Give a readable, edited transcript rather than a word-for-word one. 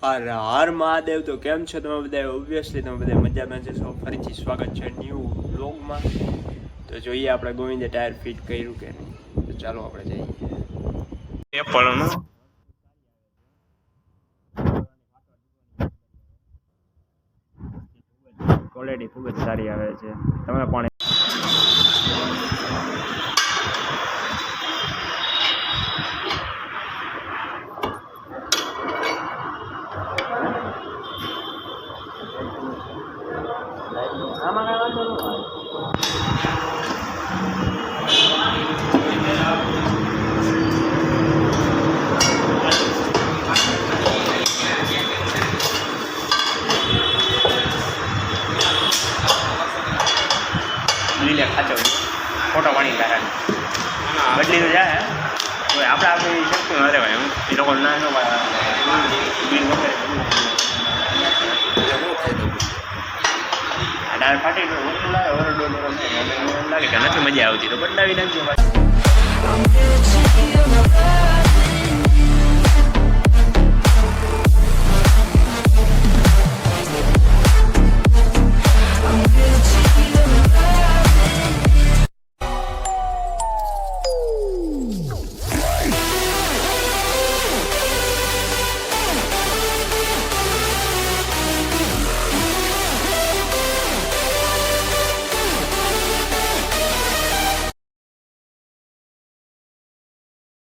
હર હર મહાદેવ. તો કેમ છો તમે બધા? ઓબ્વિયસલી તમે બધા મજામાં જશો. ફરીથી સ્વાગત છે ન્યૂ વ્લોગમાં. તો જોઈએ આપણે ગોવિંદે ટાયર ફિટ કર્યું કે નહીં. તો ચાલો આપણે જઈએ. એપલનું ક્વોલિટી ખૂબ જ સારી આવે છે. તમે પણ લીલે ખાચો ફોટો પાણી તારા બદલી તો જાય તો આપણે આપણી શક્તિ ન રહેવાય. એ લોકો ના બિલ વગેરે ડાળ ફાટી લાગે ઓરડો લાગે કે નથી મજા આવતી તો બદલાવી નાખજો.